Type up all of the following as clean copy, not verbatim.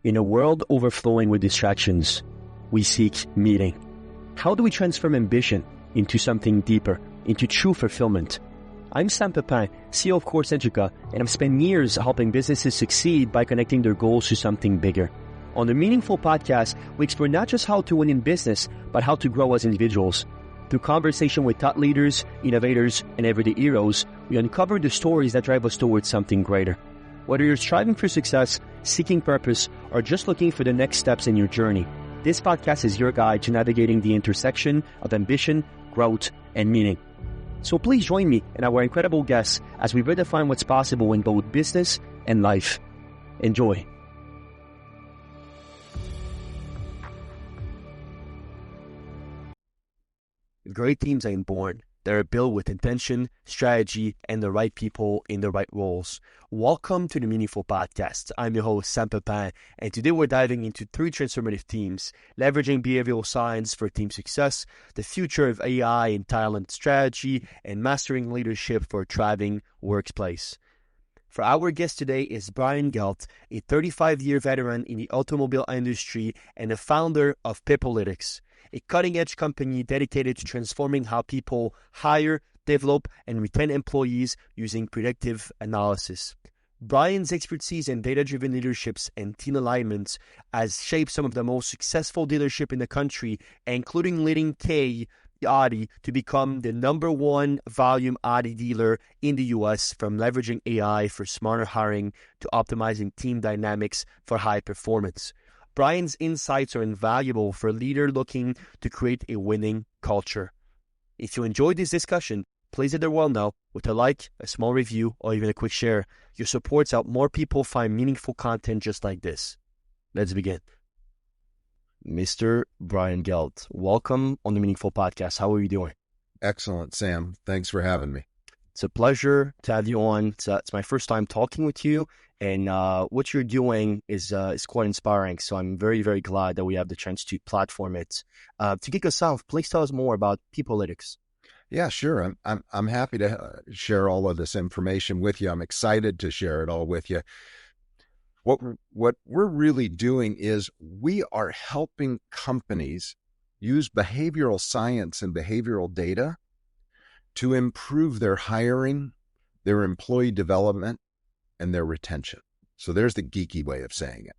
In a world overflowing with distractions, we seek meaning. How do we transform ambition into something deeper, into true fulfillment? I'm Sam Pepin, CEO of Course Educa, and I've spent years helping businesses succeed by connecting their goals to something bigger. On the Meaningful Podcast, we explore not just how to win in business, but how to grow as individuals. Through conversation with thought leaders, innovators, and everyday heroes, we uncover the stories that drive us towards something greater. Whether you're striving for success, seeking purpose, or just looking for the next steps in your journey, this podcast is your guide to navigating the intersection of ambition, growth, and meaning. So please join me and our incredible guests as we redefine what's possible in both business and life. Enjoy. Great teams ain't born. They're built with intention, strategy, and the right people in the right roles. Welcome to the Meaningful Podcast. I'm your host, Sam Pepin, and today we're diving into 3 transformative teams, leveraging behavioral science for team success, the future of AI in talent strategy, and mastering leadership for a thriving workplace. For our guest today is Brian Gelt, a 35-year veteran in the automobile industry and the founder of Peoplytix, a cutting-edge company dedicated to transforming how people hire, develop, and retain employees using predictive analysis. Brian's expertise in data-driven leaderships and team alignments has shaped some of the most successful dealership in the country, including leading Audi to become the #1 volume Audi dealer in the US, from leveraging AI for smarter hiring to optimizing team dynamics for high performance. Brian's insights are invaluable for a leader looking to create a winning culture. If you enjoyed this discussion, please let the world know with a like, a small review, or even a quick share. Your support helps more people find meaningful content just like this. Let's begin. Mr. Brian Gelt, welcome on the Meaningful Podcast. How are you doing? Excellent, Sam. Thanks for having me. It's a pleasure to have you on. It's my first time talking with you, and what you're doing is quite inspiring. So I'm very, very glad that we have the chance to platform it. To kick us off, please tell us more about Peoplytix. Yeah, sure. I'm happy to share all of this information with you. I'm excited to share it all with you. What we're really doing is we are helping companies use behavioral science and behavioral data to improve their hiring, their employee development, and their retention. So there's the geeky way of saying it,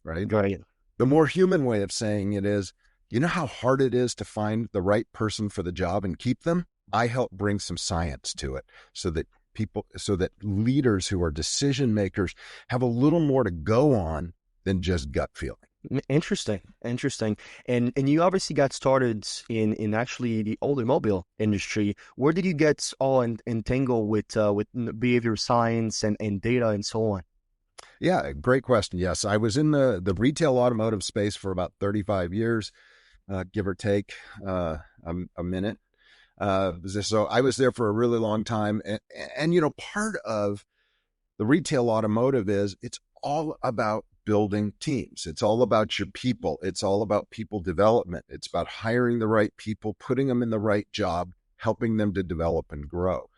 right? Right. The more human way of saying it is, you know how hard it is to find the right person for the job and keep them? I help bring some science to it so that leaders who are decision makers have a little more to go on than just gut feeling. Interesting. And you obviously got started in actually the automobile industry. Where did you get all entangled with behavior science and data and so on? Yeah, great question. Yes, I was in the retail automotive space for about 35 years, give or take a minute. So I was there for a really long time. And you know, part of the retail automotive is it's all about building teams. It's all about your people. It's all about people development. It's about hiring the right people, putting them in the right job, helping them to develop and grow.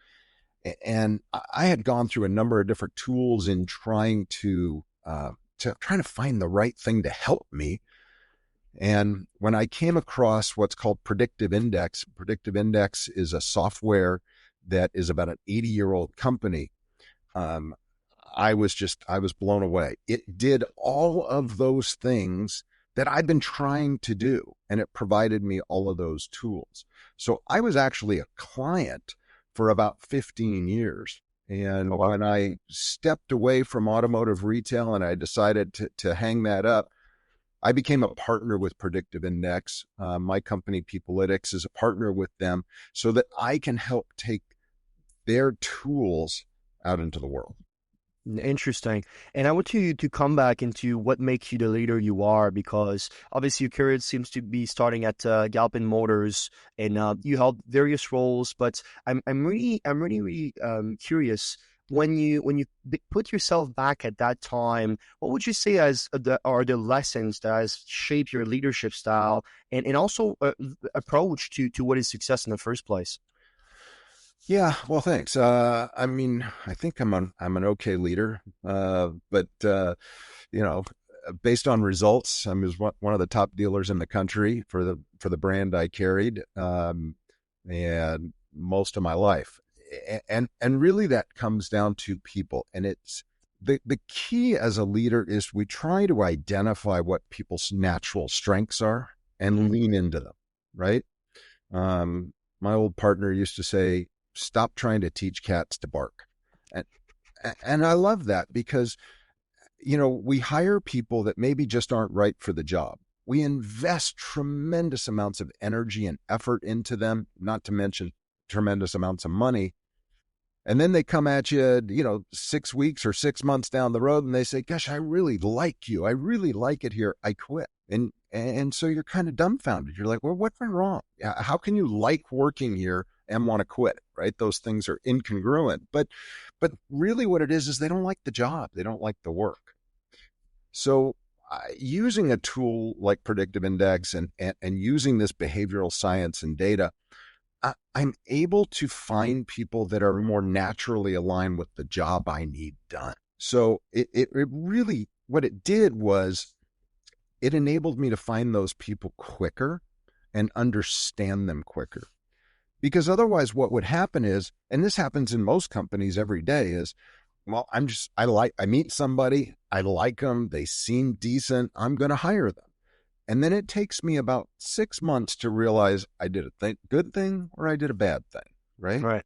And I had gone through a number of different tools in trying to find the right thing to help me. And when I came across what's called Predictive Index is a software that is about an 80-year-old company. I was blown away. It did all of those things that I've been trying to do, and it provided me all of those tools. So I was actually a client for about 15 years. And when I stepped away from automotive retail and I decided to hang that up, I became a partner with Predictive Index. My company, Peoplytix, is a partner with them so that I can help take their tools out into the world. Interesting. And I want you to come back into what makes you the leader you are, because obviously your career seems to be starting at Galpin Motors, and you held various roles. But I'm really curious, when you put yourself back at that time, what would you say are the lessons that has shaped your leadership style and also approach to what is success in the first place? Yeah, well, thanks. I mean, I think I'm an okay leader, but you know, based on results. I was one of the top dealers in the country for the brand I carried, and most of my life. And really that comes down to people. And it's the key as a leader is we try to identify what people's natural strengths are and lean into them, right? My old partner used to say, stop trying to teach cats to bark. And, and I love that because, we hire people that maybe just aren't right for the job. We invest tremendous amounts of energy and effort into them, not to mention tremendous amounts of money. And then they come at you, 6 weeks or 6 months down the road and they say, gosh, I really like you. I really like it here. I quit. And so you're kind of dumbfounded. You're like, well, what went wrong? How can you like working here and want to quit, right? Those things are incongruent. But really what it is they don't like the job. They don't like the work. So using a tool like predictive index and using this behavioral science and data, I'm able to find people that are more naturally aligned with the job I need done. So it really, what it did was it enabled me to find those people quicker and understand them quicker. Because otherwise what would happen is, and this happens in most companies every day, is, well, I meet somebody, I like them, they seem decent, I'm going to hire them. And then it takes me about 6 months to realize I did a good thing or I did a bad thing, right? Right.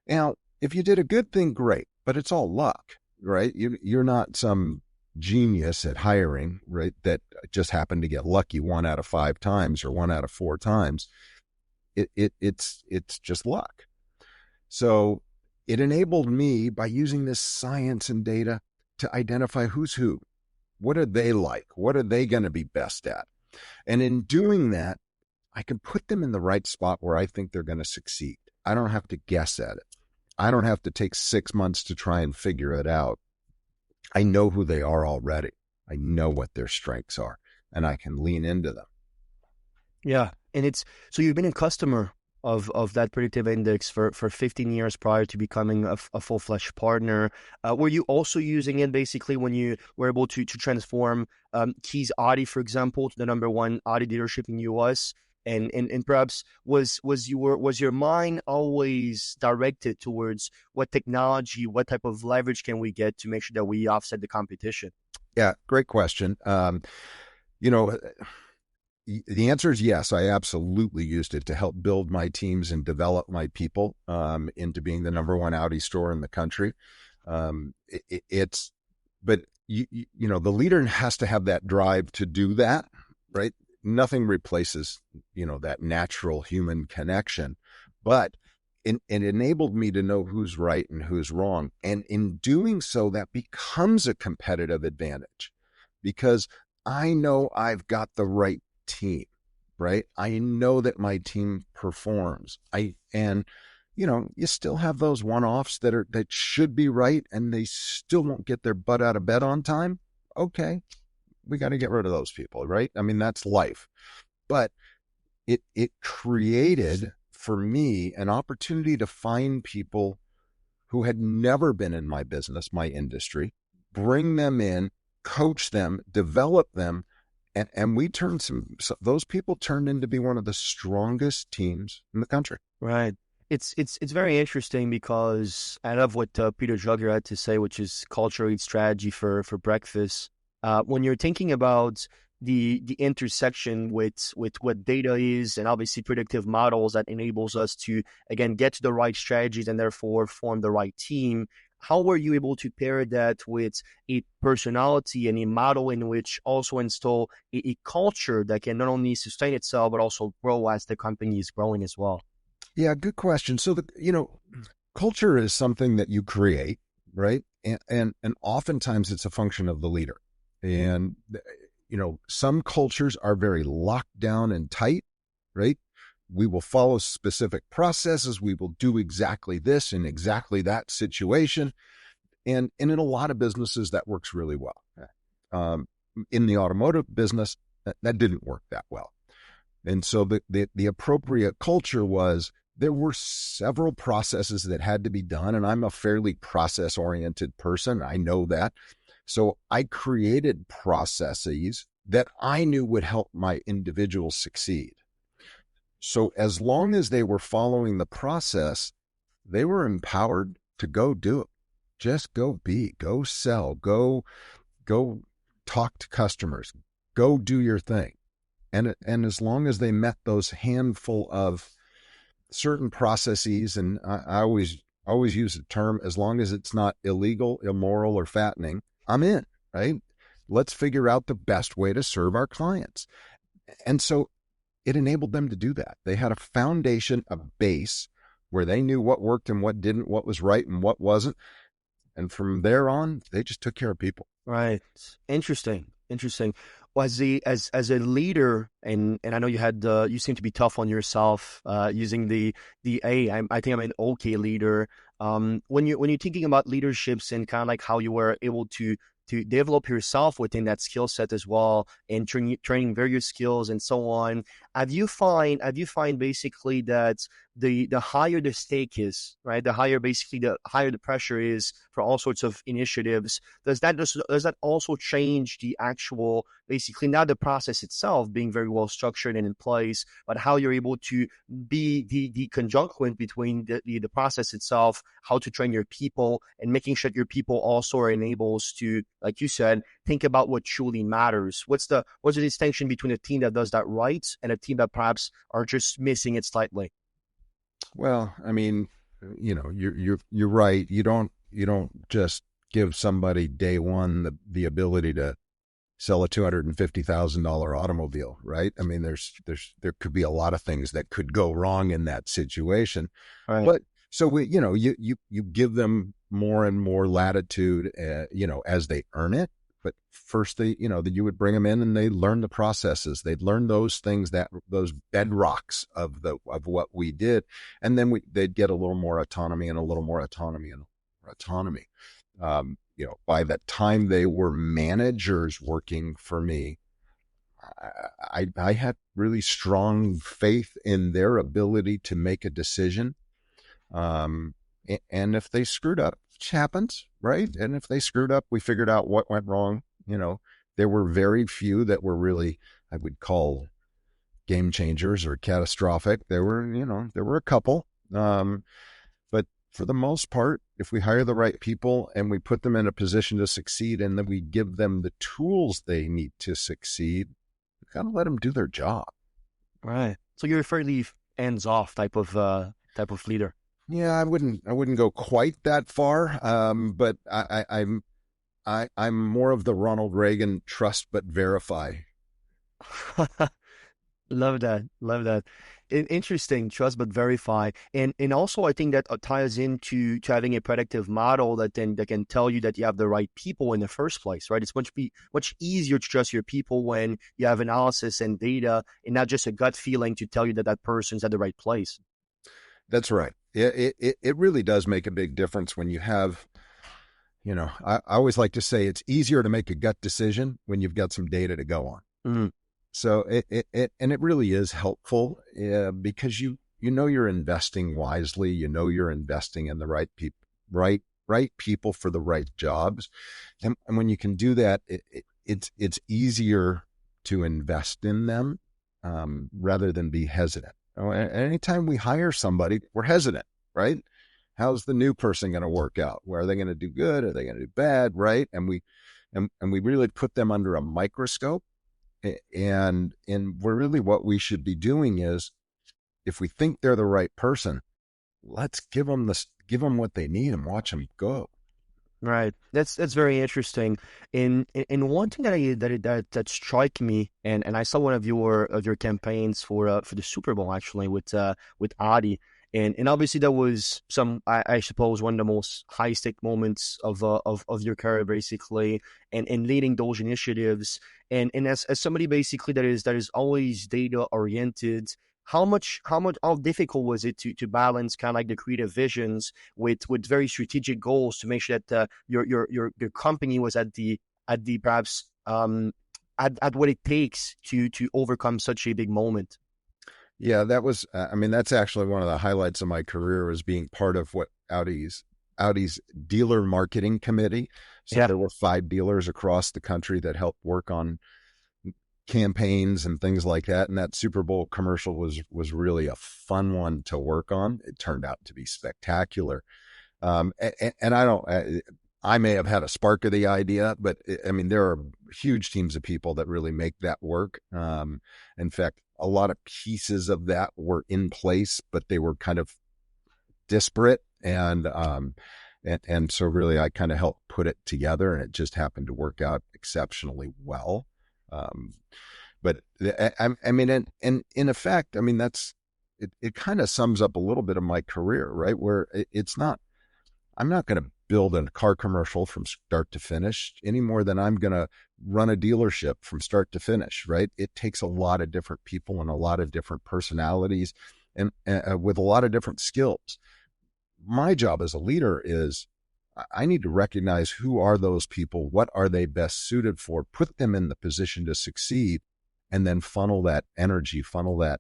Now, if you did a good thing, great, but it's all luck, right? You're not some genius at hiring, right? That just happened to get lucky 1 out of 5 times or 1 out of 4 times. It's just luck. So it enabled me, by using this science and data, to identify who's who. What are they like? What are they going to be best at? And in doing that, I can put them in the right spot where I think they're going to succeed. I don't have to guess at it. I don't have to take 6 months to try and figure it out. I know who they are already. I know what their strengths are, and I can lean into them. Yeah. And so you've been a customer of that predictive index for 15 years prior to becoming a full-fledged partner. Were you also using it basically when you were able to transform Keys Audi, for example, to the #1 Audi dealership in US? And perhaps was your mind always directed towards what technology, what type of leverage can we get to make sure that we offset the competition? Yeah, great question. The answer is yes. I absolutely used it to help build my teams and develop my people into being the #1 Audi store in the country. But the leader has to have that drive to do that, right? Nothing replaces, that natural human connection, but it enabled me to know who's right and who's wrong. And in doing so, that becomes a competitive advantage because I know I've got the right team, right? I know that my team performs. You still have those one-offs that should be right and they still won't get their butt out of bed on time. Okay, we got to get rid of those people, right? I mean, that's life. But it created for me an opportunity to find people who had never been in my business, my industry, bring them in, coach them, develop them. And we turned those people turned into be one of the strongest teams in the country. Right. It's very interesting because I love what Peter Drucker had to say, which is culture eats strategy for breakfast. When you're thinking about the intersection with what data is and obviously predictive models that enables us to, again, get to the right strategies and therefore form the right team, how were you able to pair that with a personality and a model in which also install a culture that can not only sustain itself, but also grow as the company is growing as well? Yeah, good question. So culture is something that you create, right? And oftentimes it's a function of the leader. And, some cultures are very locked down and tight, right? We will follow specific processes. We will do exactly this in exactly that situation. And in a lot of businesses, that works really well. In the automotive business, that didn't work that well. And so the appropriate culture was there were several processes that had to be done. And I'm a fairly process-oriented person. I know that. So I created processes that I knew would help my individuals succeed. So as long as they were following the process, they were empowered to go do it. Just go sell, go talk to customers, go do your thing. And as long as they met those handful of certain processes, and I always use the term, as long as it's not illegal, immoral, or fattening, I'm in, right? Let's figure out the best way to serve our clients. And so it enabled them to do that. They had a foundation, a base where they knew what worked and what didn't, what was right and what wasn't. And from there on, they just took care of people. Right. Interesting. Interesting. Well, as a leader, and I know you seem to be tough on yourself, using I think I'm an okay leader. When you're thinking about leaderships and kind of like how you were able to develop yourself within that skill set as well, and training various skills and so on, have you find basically that the higher the stake is, right? The higher the pressure is for all sorts of initiatives. Does that also change the actual, basically not the process itself being very well structured and in place, but how you're able to be the conjunct between the process itself, how to train your people, and making sure your people also are enabled to, like you said, think about what truly matters. What's the distinction between a team that does that right and a team that perhaps are just missing it slightly? Well, I mean, you're right. You don't just give somebody day one the ability to sell a $250,000 automobile, right? I mean, there could be a lot of things that could go wrong in that situation. Right. But so you give them more and more latitude, as they earn it. But first, that you would bring them in and they learn the processes. They'd learn those things, those bedrocks of what we did, and then they'd get a little more autonomy and a little more autonomy and autonomy. By the time they were managers working for me, I had really strong faith in their ability to make a decision. Um, and if they screwed up, which happens, right? And if they screwed up, we figured out what went wrong. There were very few that were really, I would call, game changers or catastrophic. There were a couple. But for the most part, if we hire the right people and we put them in a position to succeed, and then we give them the tools they need to succeed, we gotta let them do their job. Right. So you're a fairly hands off type of leader. Yeah, I wouldn't go quite that far. But I'm more of the Ronald Reagan trust but verify. Love that. Love that. Interesting. Trust but verify. And also I think that ties into to having a predictive model that can tell you that you have the right people in the first place, right? It's much easier to trust your people when you have analysis and data and not just a gut feeling to tell you that that person's at the right place. That's right. It really does make a big difference when you have, I always like to say it's easier to make a gut decision when you've got some data to go on. Mhm. So and it really is helpful, because you're investing wisely. You're investing in the right people, right people for the right jobs, and when you can do that, it's easier to invest in them, rather than be hesitant. Anytime we hire somebody, we're hesitant, right? How's the new person going to work out? Where are they going to do good? Are they going to do bad? Right? And we really put them under a microscope. And we're really, what we should be doing is, if we think they're the right person, let's give them what they need and watch them go. Right. That's very interesting. In one thing that struck me, and I saw one of your campaigns for the Super Bowl actually with Audi, and obviously that was I suppose one of the most high stake moments of your career basically, and leading those initiatives, and as somebody basically that is always data oriented. How difficult was it to balance kind of like the creative visions with very strategic goals to make sure that your company was at the perhaps at what it takes to overcome such a big moment. Yeah, that was. I mean, that's actually one of the highlights of my career, was being part of what Audi's dealer marketing committee. So Yeah. there were 5 dealers across the country that helped work on campaigns and things like that. And that Super Bowl commercial was really a fun one to work on. It turned out to be spectacular. And I may have had a spark of the idea, but I mean, there are huge teams of people that really make that work. In fact, a lot of pieces of that were in place, but they were kind of disparate. And so really I kind of helped put it together, and it just happened to work out exceptionally well. Um, but I mean, and in effect, I mean, it kind of sums up a little bit of my career, right? Where it's not, I'm not going to build a car commercial from start to finish any more than I'm going to run a dealership from start to finish, right? It takes a lot of different people and a lot of different personalities and with a lot of different skills. My job as a leader is I need to recognize who are those people, what are they best suited for, put them in the position to succeed, and then funnel that energy, funnel that,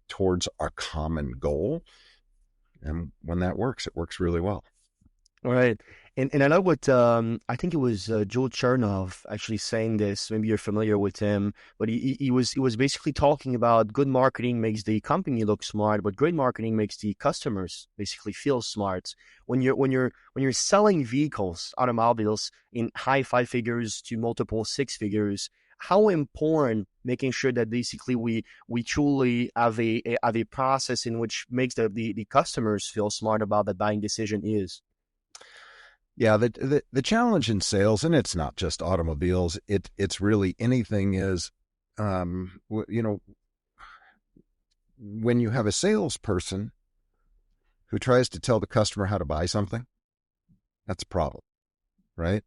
towards our common goal. And when that works, it works really well. All right. And I know what I think it was Joe Chernov actually saying this. Maybe you're familiar with him, but he was basically talking about good marketing makes the company look smart, but great marketing makes the customers basically feel smart. When you're selling vehicles, automobiles in high five figures to multiple six figures, how important making sure that basically we truly have a process in which makes the customers feel smart about the buying decision is. Yeah, the challenge in sales, and it's not just automobiles, it's really anything is, you know, when you have a salesperson who tries to tell the customer how to buy something, that's a problem, right?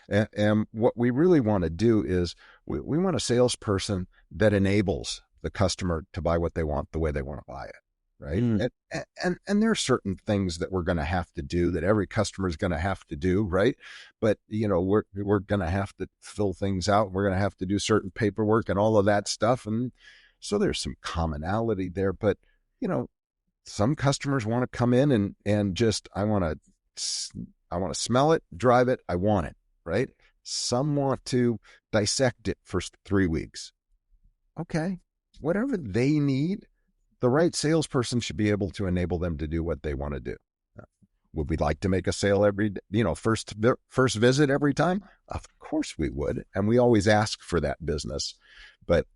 And what we really want to do is we want a salesperson that enables the customer to buy what they want the way they want to buy it, right? Mm, And there are certain things that we're going to have to do that every customer is going to have to do, right? But we're going to have to fill things out. We're going to have to do certain paperwork and all of that stuff, and so there's some commonality there. But you know, some customers want to come in and just I want to smell it, drive it, I want it, right? Some want to dissect it for 3 weeks. Okay, whatever they need, the right salesperson should be able to enable them to do what they want to do. Would we like to make a sale first visit every time? Of course we would, and we always ask for that business, but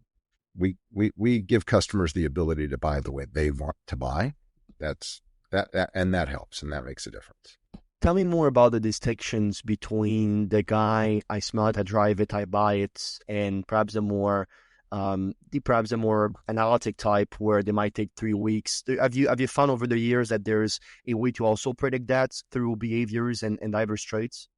we give customers the ability to buy the way they want to buy. That's and that helps, and that makes a difference. Tell me more about the distinctions between the guy, I smell it, I drive it, I buy it, and perhaps the more analytic type where they might take 3 weeks. Have you found over the years that there's a way to also predict that through behaviors and diverse traits?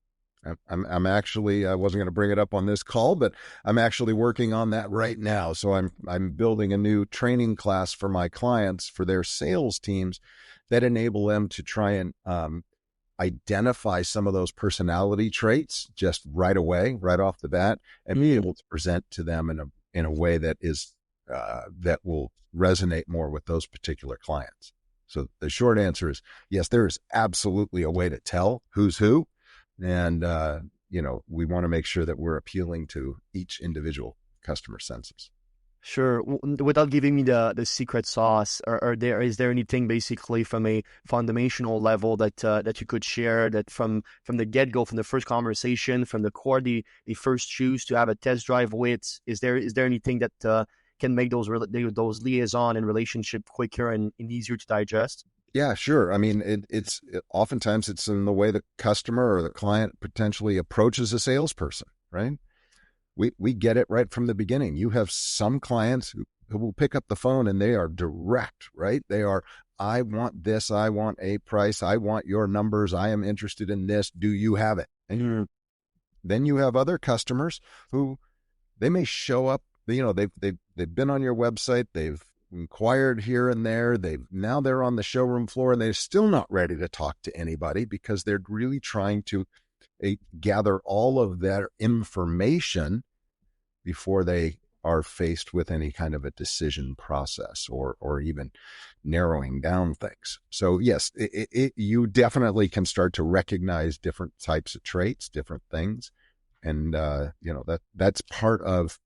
I'm actually, I wasn't going to bring it up on this call, but I'm actually working on that right now. So I'm building a new training class for my clients for their sales teams that enable them to try and identify some of those personality traits just right away, right off the bat, and be able to present to them in a way that is that will resonate more with those particular clients. So the short answer is yes, there is absolutely a way to tell who's who. And, we want to make sure that we're appealing to each individual customer senses. Sure. Without giving me the secret sauce, is there anything basically from a foundational level that you could share that from the get go, from the first conversation, from the core the first choose to have a test drive with? Is there anything that can make those liaison and relationship quicker and easier to digest? Yeah, sure. I mean, oftentimes it's in the way the customer or the client potentially approaches a salesperson, right? We get it right from the beginning. You have some clients who will pick up the phone and they are direct, right? They are, I want this, I want a price, I want your numbers, I am interested in this. Do you have it? And then you have other customers who they may show up, they've been on your website, they've inquired here and there, they're on the showroom floor and they're still not ready to talk to anybody because they're really trying to gather all of their information before they are faced with any kind of a decision process or even narrowing down things. So yes, you definitely can start to recognize different types of traits, different things. And, that's part of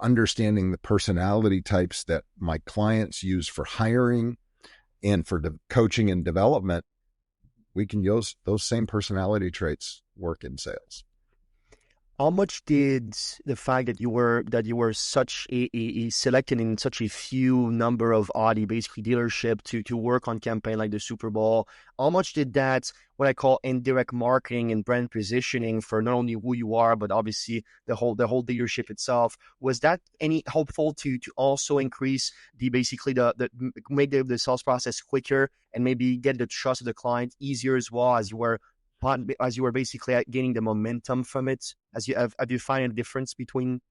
understanding the personality types that my clients use for hiring and for coaching and development. We can use those same personality traits work in sales. How much did the fact that you were such a selected in such a few number of Audi basically dealership to work on campaign like the Super Bowl, how much did that what I call indirect marketing and brand positioning for not only who you are but obviously the whole dealership itself, was that any helpful to also increase the basically the make the sales process quicker and maybe get the trust of the client easier as well as you were basically gaining the momentum from it? Have you find a difference between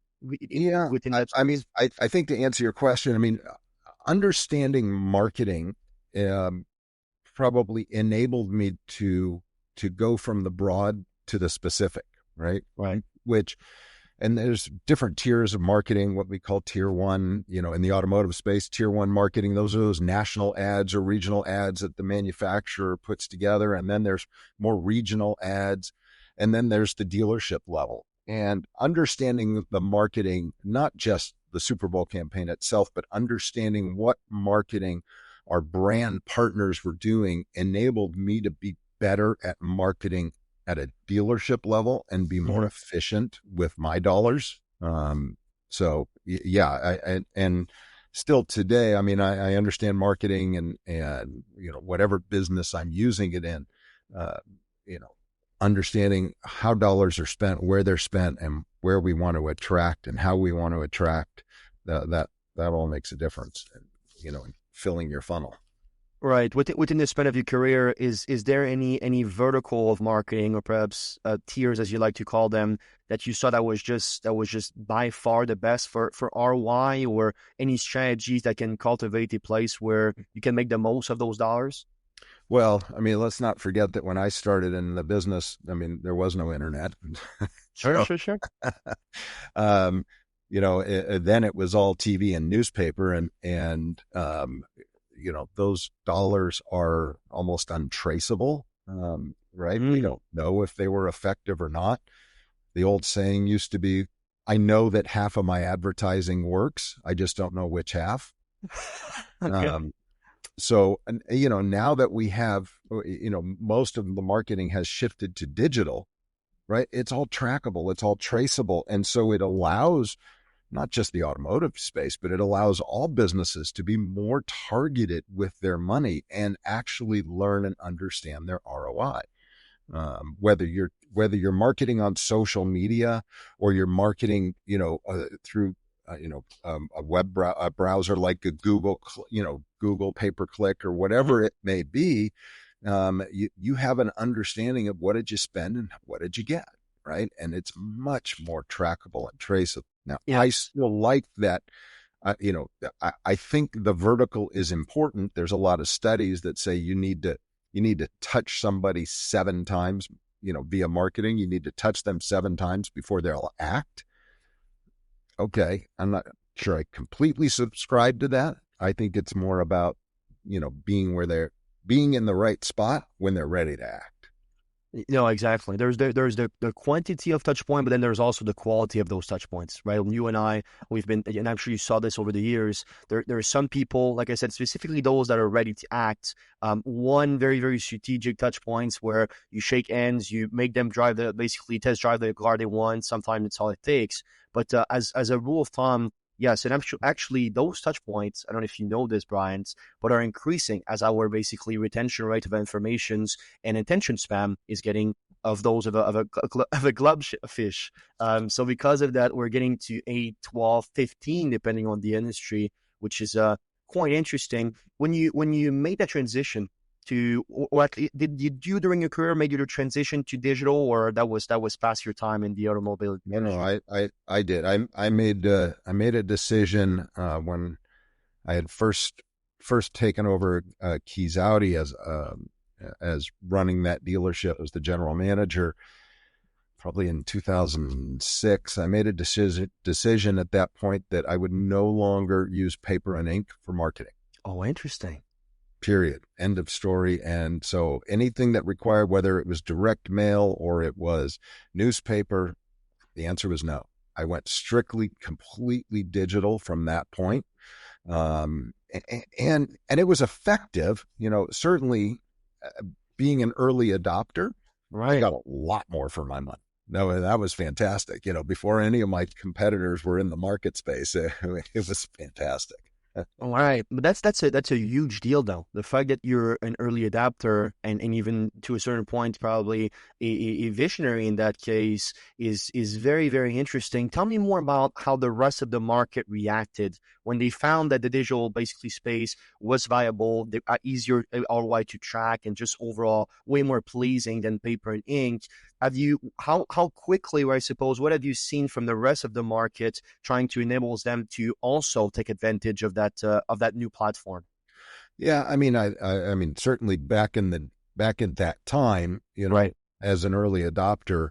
Yeah. within I, that I mean, space? I think to answer your question, I mean, understanding marketing um, probably enabled me to go from the broad to the specific, right? Right. Which and there's different tiers of marketing, what we call tier one, in the automotive space, tier one marketing. Those are those national ads or regional ads that the manufacturer puts together. And then there's more regional ads. And then there's the dealership level. And understanding the marketing, not just the Super Bowl campaign itself, but understanding what marketing our brand partners were doing enabled me to be better at marketing at a dealership level and be more Mhm. efficient with my dollars. So yeah, and still today, I mean, I understand marketing and whatever business I'm using it in, uh, you know, understanding how dollars are spent, where they're spent, and where we want to attract and how we want to attract. That all makes a difference. In filling your funnel. Right. Within the span of your career, is there any vertical of marketing or perhaps tiers, as you like to call them, that you saw that was just by far the best for ROI, or any strategies that can cultivate a place where you can make the most of those dollars? Well, I mean, let's not forget that when I started in the business, I mean, there was no internet. Sure, So, sure, sure. um, then it was all TV and newspaper, those dollars are almost untraceable, right? We Mm. don't know if they were effective or not. The old saying used to be, I know that half of my advertising works. I just don't know which half. Okay. Um, so, now that we have, most of the marketing has shifted to digital, right? It's all trackable, it's all traceable. And so it allows not just the automotive space, but it allows all businesses to be more targeted with their money and actually learn and understand their ROI. Whether you're marketing on social media or you're marketing, through a a browser like a Google, Google pay per click or Mhm. whatever it may be, you have an understanding of what did you spend and what did you get, right? And it's much more trackable and traceable. Now, I Yes. still like that. I think the vertical is important. There's a lot of studies that say you need to touch somebody 7 times, via marketing. You need to touch them 7 times before they'll act. Okay, I'm not sure I completely subscribe to that. I think it's more about, being in the right spot when they're ready to act. No, exactly. There's the quantity of touch point, but then there's also the quality of those touch points, right? You and I, we've been, and I'm sure you saw this over the years. There are some people, like I said, specifically those that are ready to act. One very, very strategic touch points where you shake hands, you make them basically test drive the car they want. Sometimes it's all it takes. But as a rule of thumb, yes, and actually those touch points, I don't know if you know this, Brian, but are increasing as our basically retention rate of informations and attention spam is getting of those of a fish. So because of that, we're getting to 8, 12, 15, depending on the industry, which is quite interesting. When you made that transition to, or did you during your career made your transition to digital, or that was past your time in the automobile No, industry? I did. I made a decision when I had first taken over Keys Audi as running that dealership as the general manager, probably in 2006. I made a decision at that point that I would no longer use paper and ink for marketing. Oh, interesting. period, end of story. And so anything that required, whether it was direct mail or it was newspaper, the answer was no. I went strictly, completely digital from that point. And it was effective, certainly being an early adopter, I Right. got a lot more for my money. No, that was fantastic. Before any of my competitors were in the market space, it was fantastic. All right, but that's a huge deal though. The fact that you're an early adapter and even to a certain point probably a visionary in that case is very, very interesting. Tell me more about how the rest of the market reacted when they found that the digital basically space was viable, easier ROI to track, and just overall way more pleasing than paper and ink. Have you how quickly, or I suppose, what have you seen from the rest of the market trying to enable them to also take advantage of that new platform? Yeah, I mean, certainly back in that time, Right. as an early adopter,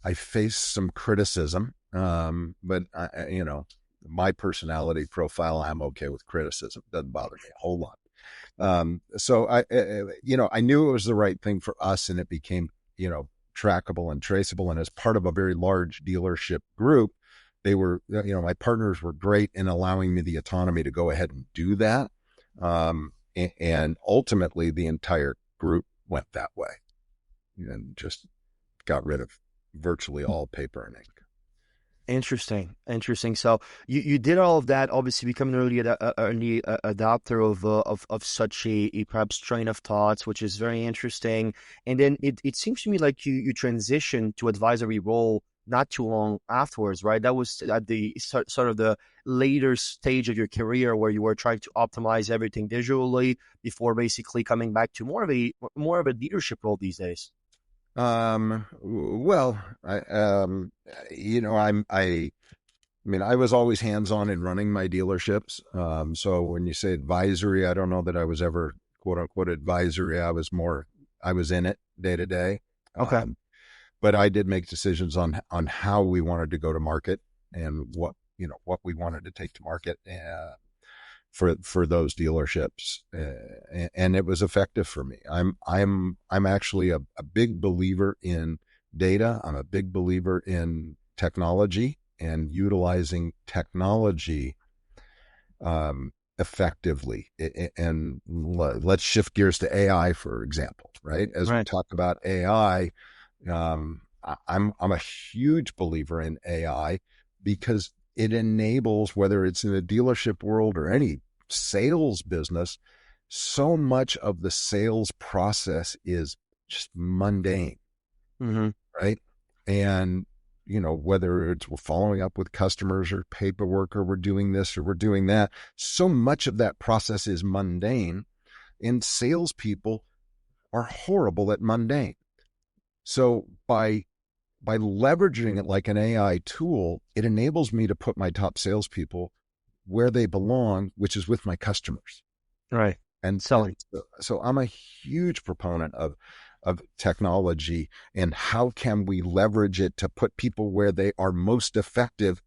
I faced some criticism. But my personality profile, I'm okay with criticism. Doesn't bother me a whole lot. So I knew it was the right thing for us, and it became, trackable and traceable. And as part of a very large dealership group, they were, my partners were great in allowing me the autonomy to go ahead and do that. And ultimately, the entire group went that way and just got rid of virtually all paper and ink. Interesting, interesting. So you did all of that, obviously become an early adopter of such a perhaps train of thoughts, which is very interesting. And then it seems to me like you transitioned to advisory role not too long afterwards, right? That was at the sort of the later stage of your career where you were trying to optimize everything digitally before basically coming back to more of a leadership role these days. Well, I was always hands-on in running my dealerships. So when you say advisory, I don't know that I was ever quote unquote advisory. I was in it day to day. Okay. But I did make decisions on how we wanted to go to market and what we wanted to take to market for those dealerships, and it was effective for me. I'm actually a big believer in data. I'm a big believer in technology and utilizing technology effectively. And let's shift gears to AI, for example, right? As we Right. talk about AI, I'm a huge believer in AI because it enables, whether it's in the dealership world or any sales business, so much of the sales process is just mundane, Mm-hmm. right? And whether it's we're following up with customers or paperwork or we're doing this or we're doing that, so much of that process is mundane, and salespeople are horrible at mundane. So by leveraging it like an AI tool, it enables me to put my top salespeople where they belong, which is with my customers. Right. And Selling. so I'm a huge proponent of technology and how can we leverage it to put people where they are most effective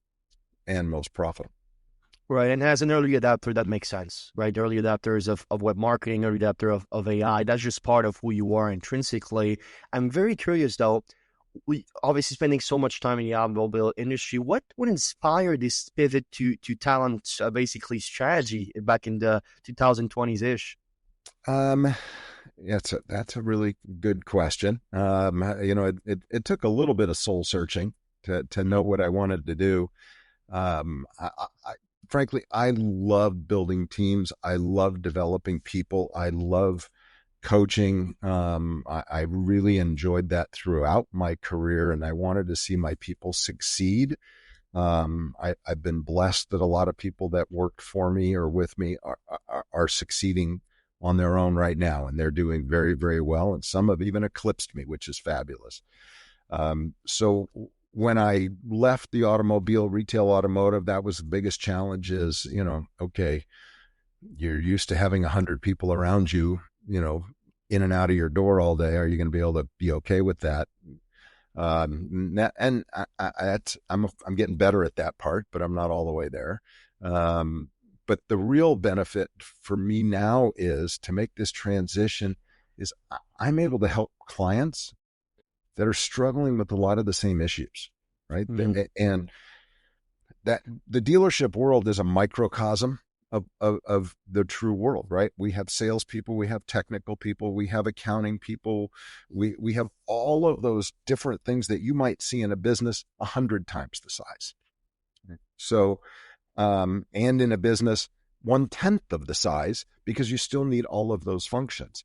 and most profitable. Right. And as an early adapter, that makes sense, right? Early adapters of web marketing, early adapter of AI, that's just part of who you are intrinsically. I'm very curious though, we obviously spending so much time in the automobile industry. What would inspire this pivot to talent, basically strategy back in the 2020s ish? Um, that's a really good question. It took a little bit of soul searching to know what I wanted to do. I frankly, I love building teams. I love developing people. I love coaching. I really enjoyed that throughout my career, and I wanted to see my people succeed. I've been blessed that a lot of people that worked for me or with me are succeeding on their own right now, and they're doing very, very well. And some have even eclipsed me, which is fabulous. So when I left the retail automotive, that was the biggest challenge is, okay, you're used to having 100 people around you, in and out of your door all day. Are you going to be able to be okay with that? And I'm getting better at that part, but I'm not all the way there. But the real benefit for me now is to make this transition is I'm able to help clients that are struggling with a lot of the same issues, right? Mhm. And that the dealership world is a microcosm of the true world, right? We have salespeople, we have technical people, we have accounting people, we have all of those different things that you might see in a business 100 times the size. So, and in a business 1/10 of the size, because you still need all of those functions.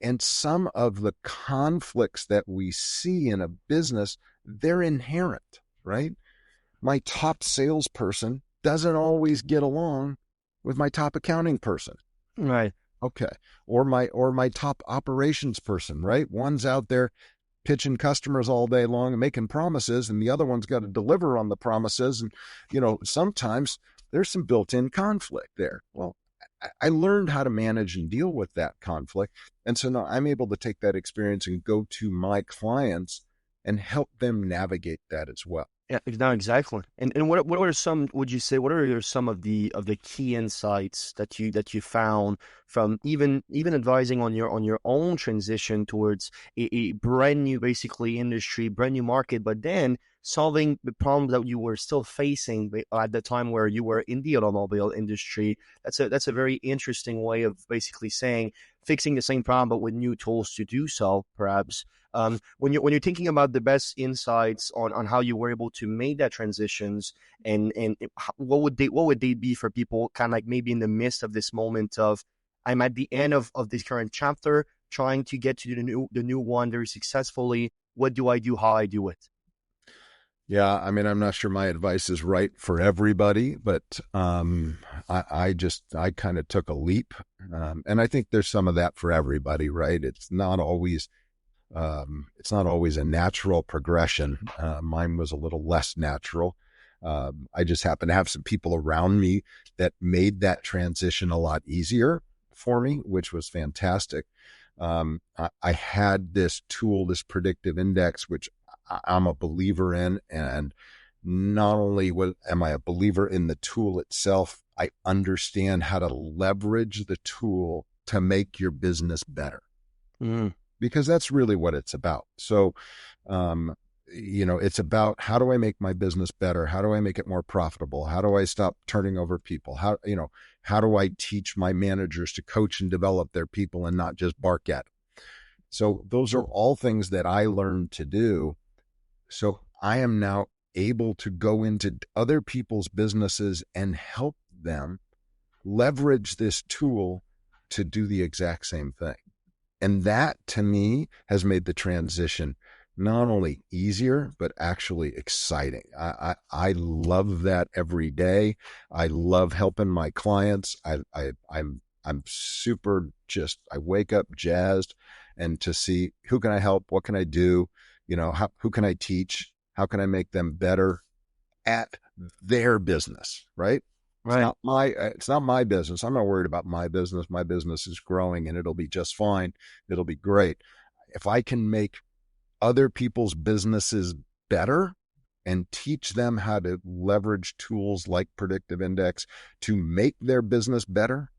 And some of the conflicts that we see in a business, they're inherent, right? My top salesperson doesn't always get along with my top accounting person. Right. Okay. Or my top operations person, right? One's out there pitching customers all day long and making promises, and the other one's got to deliver on the promises. And, sometimes there's some built-in conflict there. Well, I learned how to manage and deal with that conflict. And so now I'm able to take that experience and go to my clients and help them navigate that as well. Yeah, no, exactly. And what are some, would you say, what are some of the key insights that you found from even advising on your own transition towards a brand new basically industry, brand new market, but then solving the problems that you were still facing at the time where you were in the automobile industry. That's a very interesting way of basically saying fixing the same problem but with new tools to do so, perhaps. When you're thinking about the best insights on how you were able to make that transitions, and what would they be for people kind of like maybe in the midst of this moment of I'm at the end of this current chapter trying to get to the new one very successfully. What do I do? How I do it? Yeah, I mean, I'm not sure my advice is right for everybody, but I kind of took a leap, and I think there's some of that for everybody, right? It's not always a natural progression. Mine was a little less natural. I just happened to have some people around me that made that transition a lot easier for me, which was fantastic. I had this tool, this predictive index, which I'm a believer in. And not only am I a believer in the tool itself, I understand how to leverage the tool to make your business better, Mm, because that's really what it's about. So, um, it's about, how do I make my business better? How do I make it more profitable? How do I stop turning over people? How do I teach my managers to coach and develop their people and not just bark at them? So those are all things that I learned to do. So I am now able to go into other people's businesses and help them leverage this tool to do the exact same thing. And that to me has made the transition not only easier, but actually exciting. I love that every day. I love helping my clients. I'm super, just, I wake up jazzed, and to see who can I help? What can I do? Who can I teach? How can I make them better at their business? Right. right. It's not my business. I'm not worried about my business. My business is growing and it'll be just fine. It'll be great. If I can make other people's businesses better and teach them how to leverage tools like predictive index to make their business better,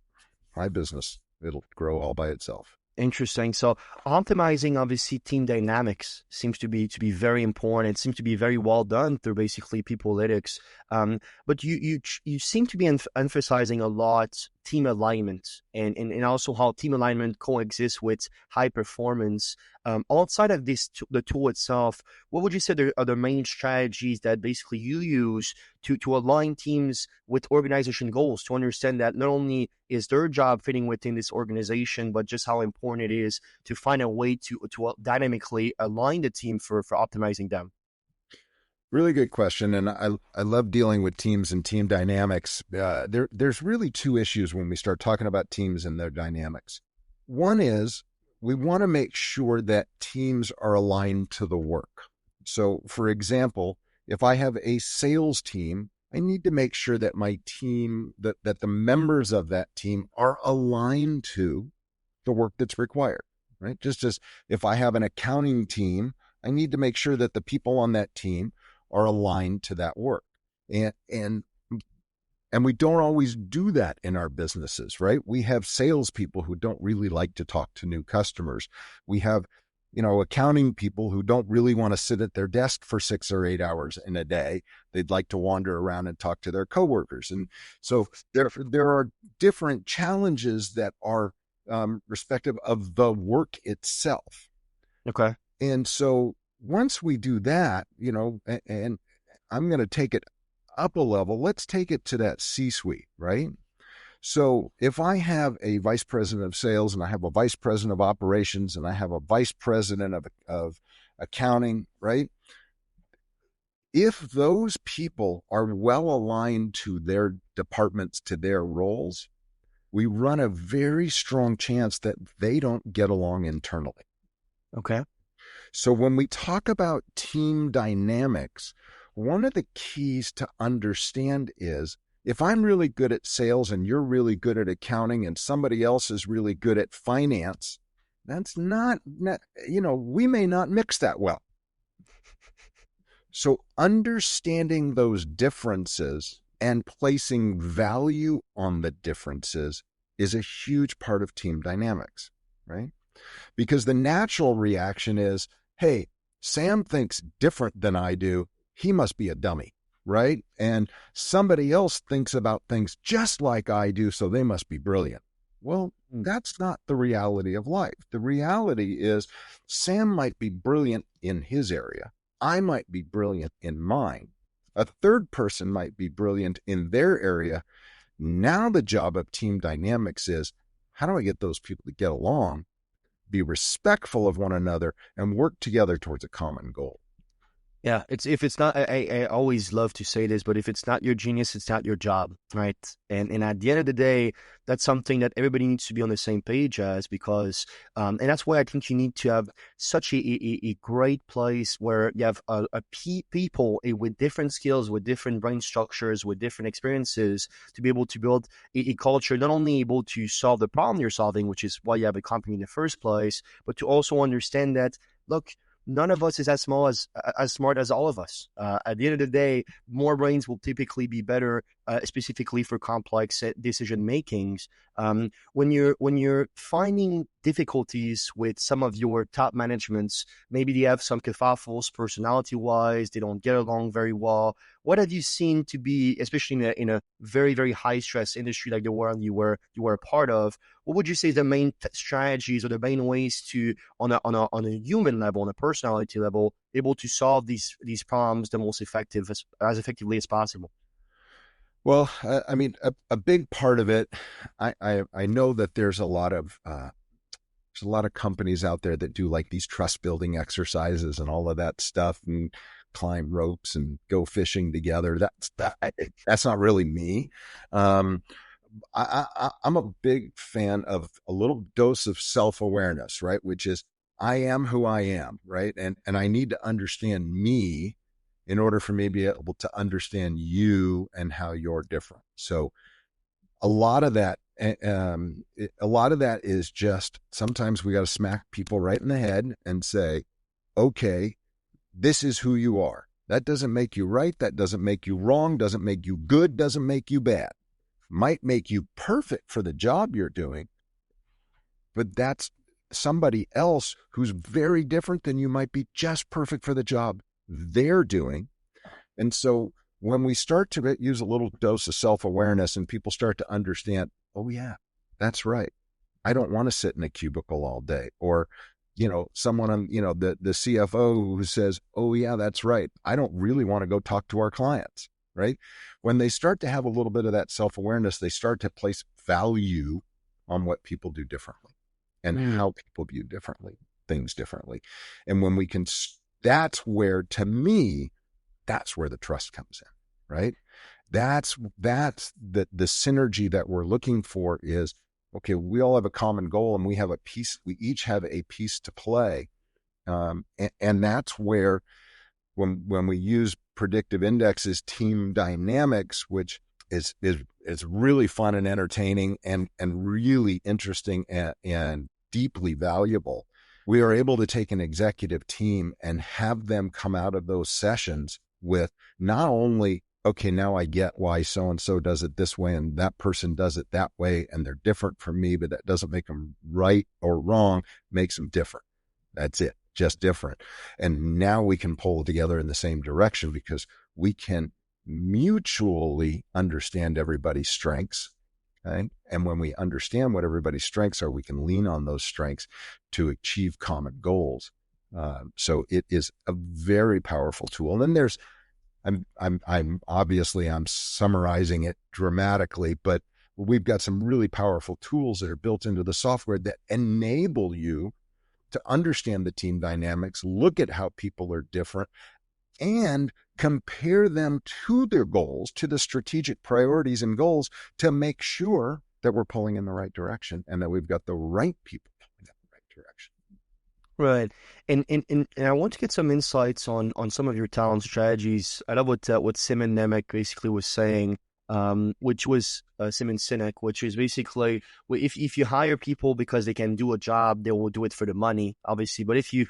my business, it'll grow all by itself. Interesting. So optimizing obviously team dynamics seems to be very important. It seems to be very well done through basically Peoplytix. But you seem to be emphasizing a lot team alignment and also how team alignment coexists with high performance. Outside of the tool itself, what would you say are the main strategies that basically you use to align teams with organization goals, to understand that not only is their job fitting within this organization, but just how important it is to find a way to dynamically align the team for optimizing them? Really good question, and I love dealing with teams and team dynamics. There's really two issues when we start talking about teams and their dynamics. One is, we want to make sure that teams are aligned to the work. So, for example, if I have a sales team, I need to make sure that my team, that the members of that team are aligned to the work that's required, right? Just as if I have an accounting team, I need to make sure that the people on that team are aligned to that work. And And we don't always do that in our businesses, right? We have salespeople who don't really like to talk to new customers. We have, accounting people who don't really want to sit at their desk for 6 or 8 hours in a day. They'd like to wander around and talk to their coworkers. And so there are different challenges that are respective of the work itself. Okay. And so once we do that, and I'm going to take it up a level, let's take it to that C-suite, right? So if I have a vice president of sales and I have a vice president of operations and I have a vice president of accounting, right? If those people are well aligned to their departments, to their roles, we run a very strong chance that they don't get along internally. Okay. So when we talk about team dynamics, one of the keys to understand is if I'm really good at sales and you're really good at accounting and somebody else is really good at finance, that's not we may not mix that well. So understanding those differences and placing value on the differences is a huge part of team dynamics, right? Because the natural reaction is, hey, Sam thinks different than I do. He must be a dummy, right? And somebody else thinks about things just like I do, so they must be brilliant. Well, that's not the reality of life. The reality is Sam might be brilliant in his area. I might be brilliant in mine. A third person might be brilliant in their area. Now the job of team dynamics is, how do I get those people to get along, be respectful of one another, and work together towards a common goal? Yeah, if it's not, I always love to say this, but if it's not your genius, it's not your job, right? And at the end of the day, that's something that everybody needs to be on the same page as, because and that's why I think you need to have such a great place where you have people with different skills, with different brain structures, with different experiences, to be able to build a culture not only able to solve the problem you're solving, which is why you have a company in the first place, but to also understand that, look, none of us is as smart as all of us. At the end of the day, more brains will typically be better, specifically for complex decision makings. When you're finding difficulties with some of your top managements, maybe they have some kerfuffles personality-wise, they don't get along very well. What have you seen to be, especially in a very, very high stress industry like the one you were a part of? What would you say is the main strategies or the main ways to, on a human level, on a personality level, able to solve these problems the most effective as effectively as possible? Well, I mean, a big part of it, I know that there's a lot of companies out there that do like these trust building exercises and all of that stuff, and climb ropes and go fishing together. That's not really me. I'm a big fan of a little dose of self-awareness, right? Which is, I am who I am, right? And I need to understand me in order for me to be able to understand you and how you're different. So a lot of that is just, sometimes we got to smack people right in the head and say, okay, this is who you are. That doesn't make you right. That doesn't make you wrong. Doesn't make you good. Doesn't make you bad. Might make you perfect for the job you're doing, but that's somebody else who's very different than you might be just perfect for the job they're doing. And so when we start to use a little dose of self-awareness and people start to understand, oh yeah, that's right. I don't want to sit in a cubicle all day. Or, someone on, the CFO who says, oh yeah, that's right. I don't really want to go talk to our clients, right? When they start to have a little bit of that self-awareness, they start to place value on what people do differently and how people view things differently. And when we can, that's where, to me, that's where the trust comes in, right? That's the synergy that we're looking for is, okay, we all have a common goal and we each have a piece to play. And that's where, when we use predictive indexes, team dynamics, which is really fun and entertaining and really interesting and deeply valuable, we are able to take an executive team and have them come out of those sessions with not only okay, now I get why so-and-so does it this way and that person does it that way, and they're different from me, but that doesn't make them right or wrong, makes them different. That's it, just different. And now we can pull together in the same direction because we can mutually understand everybody's strengths. Okay? And when we understand what everybody's strengths are, we can lean on those strengths to achieve common goals. So it is a very powerful tool. And then there's, I'm obviously I'm summarizing it dramatically, but we've got some really powerful tools that are built into the software that enable you to understand the team dynamics, look at how people are different, and compare them to their goals, to the strategic priorities and goals, to make sure that we're pulling in the right direction and that we've got the right people pulling in the right direction. Right. And I want to get some insights on some of your talent strategies. I love what Simon Nemec basically was saying, which was Simon Sinek, which is basically if you hire people because they can do a job, they will do it for the money, obviously. But if you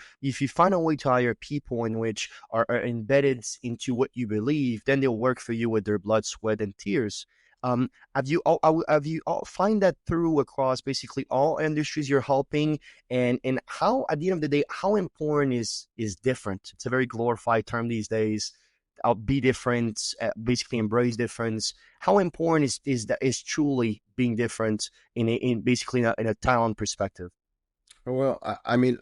find a way to hire people in which are embedded into what you believe, then they'll work for you with their blood, sweat, and tears. Have you all find that through across basically all industries you're helping, and how at the end of the day, how important is different? It's a very glorified term these days. I'll be different, basically embrace difference. How important is truly being different in basically in a talent perspective? Well, I mean,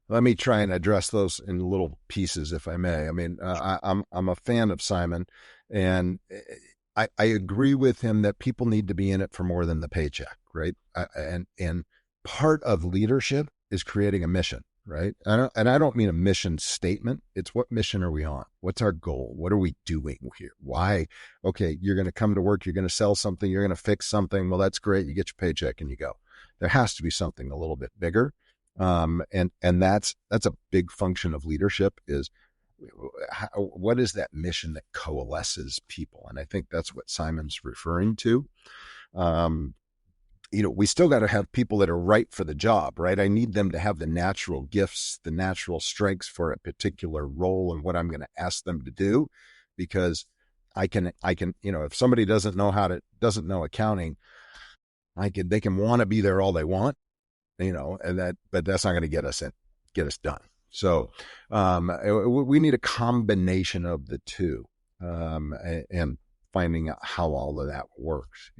let me try and address those in little pieces, if I may. I mean, I'm a fan of Simon, and I agree with him that people need to be in it for more than the paycheck, right? And part of leadership is creating a mission, right? And I don't mean a mission statement. It's what mission are we on? What's our goal? What are we doing here? Why? Okay, you're going to come to work. You're going to sell something. You're going to fix something. Well, that's great. You get your paycheck and you go. There has to be something a little bit bigger. And that's a big function of leadership is what is that mission that coalesces people? And I think that's what Simon's referring to. We still got to have people that are right for the job, right? I need them to have the natural gifts, the natural strengths for a particular role and what I'm going to ask them to do, because I can, if somebody doesn't know accounting, they can want to be there all they want, but that's not going to get us done. So we need a combination of the two, and finding out how all of that works.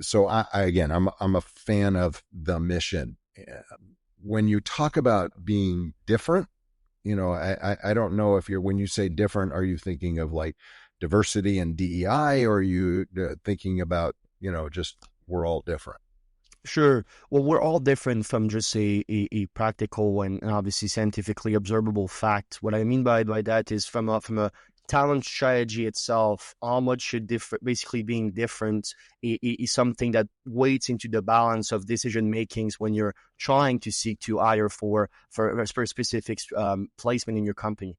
So I'm a fan of the mission. When you talk about being different, I don't know if when you say different, are you thinking of like diversity and DEI, or are you thinking about just we're all different? Sure. Well, we're all different from just a practical and obviously scientifically observable fact. What I mean by that is from a talent strategy itself, how much should basically being different is something that weights into the balance of decision makings when you're trying to seek to hire for specific placement in your company.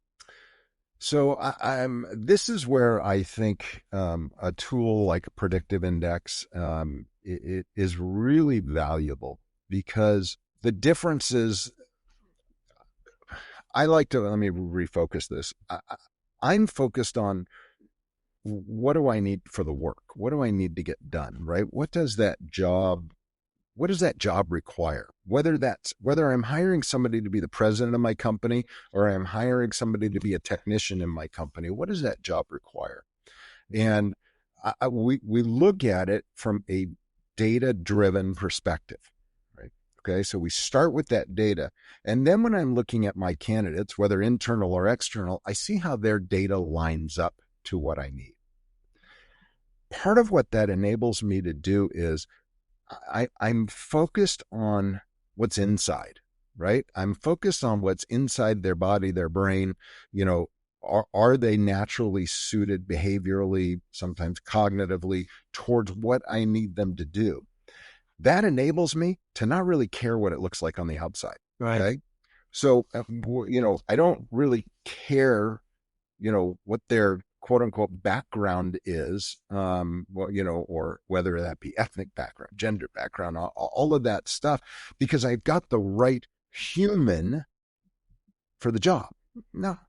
So this is where I think a tool like a predictive index it is really valuable, because the differences. Let me refocus this. I'm focused on what do I need for the work? What do I need to get done? Right? What does that job require? Whether I'm hiring somebody to be the president of my company or I'm hiring somebody to be a technician in my company, what does that job require? And we look at it from a data-driven perspective, right? Okay, so we start with that data. And then when I'm looking at my candidates, whether internal or external, I see how their data lines up to what I need. Part of what that enables me to do is I'm focused on what's inside, right? I'm focused on what's inside their body, their brain. Are they naturally suited behaviorally, sometimes cognitively, towards what I need them to do? That enables me to not really care what it looks like on the outside. Right. Okay. So, I don't really care, what their quote unquote background is, or whether that be ethnic background, gender background, all of that stuff, because I've got the right human for the job. Now,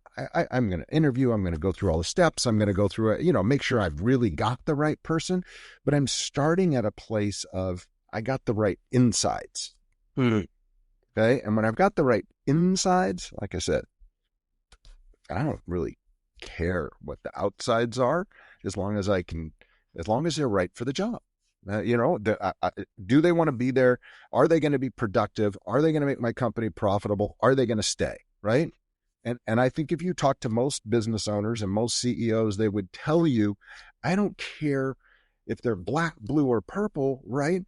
I'm going to interview. I'm going to go through all the steps. I'm going to go through it, make sure I've really got the right person. But I'm starting at a place of I got the right insides. Hmm. Okay. And when I've got the right insides, like I said, I don't really care what the outsides are as long as as long as they're right for the job. Do they want to be there? Are they going to be productive? Are they going to make my company profitable? Are they going to stay? Right. And I think if you talk to most business owners and most CEOs, they would tell you, I don't care if they're black, blue, or purple, right?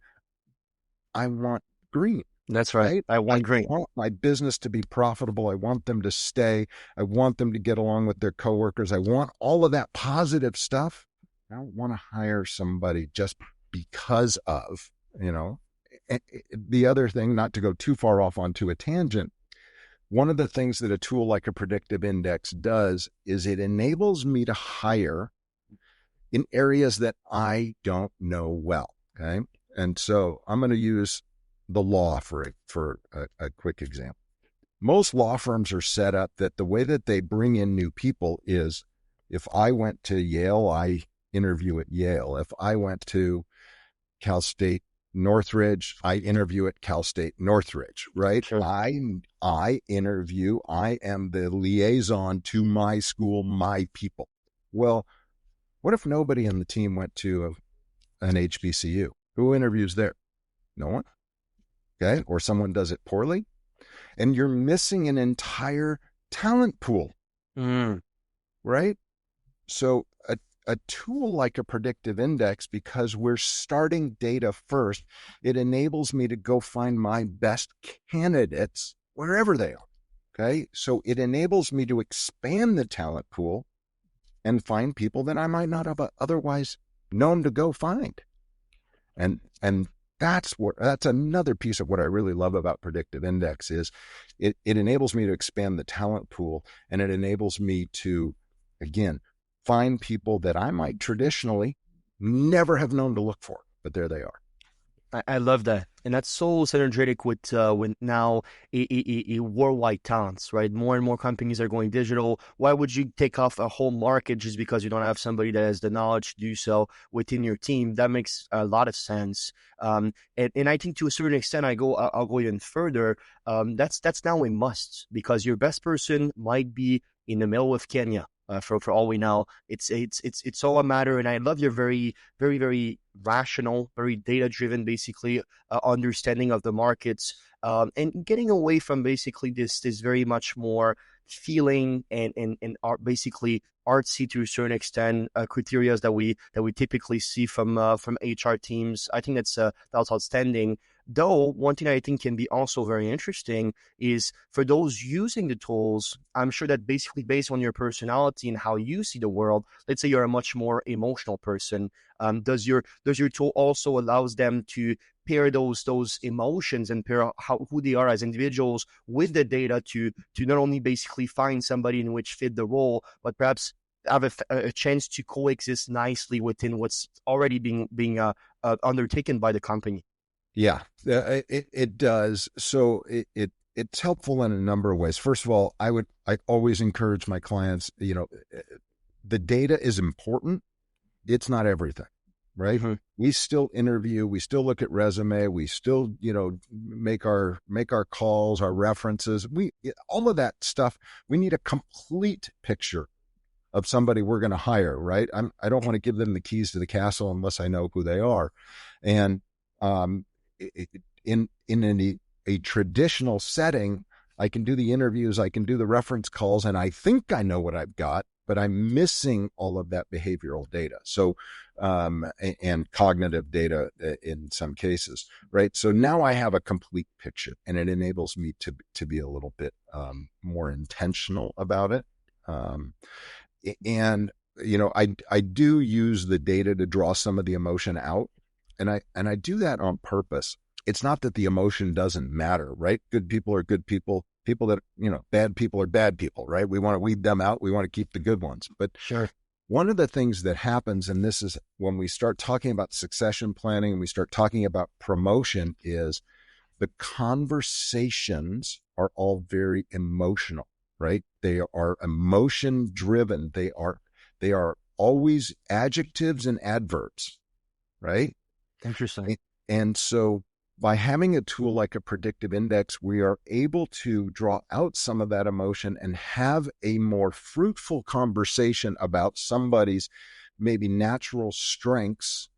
I want green. That's right. Right? I want I green. want my business to be profitable. I want them to stay. I want them to get along with their coworkers. I want all of that positive stuff. I don't want to hire somebody just because of, the other thing, not to go too far off onto a tangent, one of the things that a tool like a predictive index does is it enables me to hire in areas that I don't know well. Okay. And so I'm going to use the law for a quick example. Most law firms are set up that the way that they bring in new people is if I went to Yale, I interview at Yale. If I went to Cal State Northridge, I interview at Cal State Northridge, right? Sure. I interview, I am the liaison to my school, my people. Well, what if nobody in the team went to an HBCU? Who interviews there? No one. Okay. Or someone does it poorly. And you're missing an entire talent pool. Mm. Right? So a tool like a predictive index, because we're starting data first, it enables me to go find my best candidates wherever they are. Okay. So it enables me to expand the talent pool and find people that I might not have otherwise known to go find. And that's another piece of what I really love about predictive index is it enables me to expand the talent pool, and it enables me to, again, find people that I might traditionally never have known to look for, but there they are. I love that, and that's so synergetic with now a worldwide talents, right? More and more companies are going digital. Why would you take off a whole market just because you don't have somebody that has the knowledge to do so within your team? That makes a lot of sense. And I think to a certain extent, I'll go even further. That's now a must because your best person might be in the middle of Kenya. For all we know, it's all a matter, and I love your very very very rational, very data driven, basically understanding of the markets, and getting away from basically this very much more feeling and art, basically artsy to a certain extent criteria that we typically see from HR teams. I think that's outstanding. Though one thing I think can be also very interesting is for those using the tools, I'm sure that basically based on your personality and how you see the world, let's say you're a much more emotional person, does your tool also allows them to pair those emotions and pair who they are as individuals with the data to not only basically find somebody in which fit the role, but perhaps have a chance to coexist nicely within what's already being undertaken by the company. Yeah, it does. So it's helpful in a number of ways. First of all, I always encourage my clients, the data is important. It's not everything, right? Mm-hmm. We still interview, we still look at resume, we still, make our calls, our references. All of that stuff, we need a complete picture of somebody we're going to hire, right? I don't want to give them the keys to the castle unless I know who they are. And in a traditional setting, I can do the interviews, I can do the reference calls, and I think I know what I've got, but I'm missing all of that behavioral data. So, and cognitive data in some cases, right? So now I have a complete picture, and it enables me to be a little bit more intentional about it. And I do use the data to draw some of the emotion out, and I do that on purpose. It's not that the emotion doesn't matter, right? Good people are good people. People that, bad people are bad people, right? We want to weed them out. We want to keep the good ones. But Sure. one of the things that happens, and this is when we start talking about succession planning and we start talking about promotion, is the conversations are all very emotional. right? They are emotion driven. They are always adjectives and adverbs, right? Interesting. And so by having a tool like a predictive index, we are able to draw out some of that emotion and have a more fruitful conversation about somebody's maybe natural strengths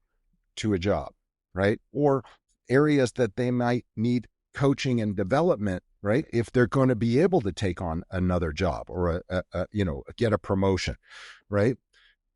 to a job, right? Or areas that they might need coaching and development, right? If they're going to be able to take on another job or get a promotion, right?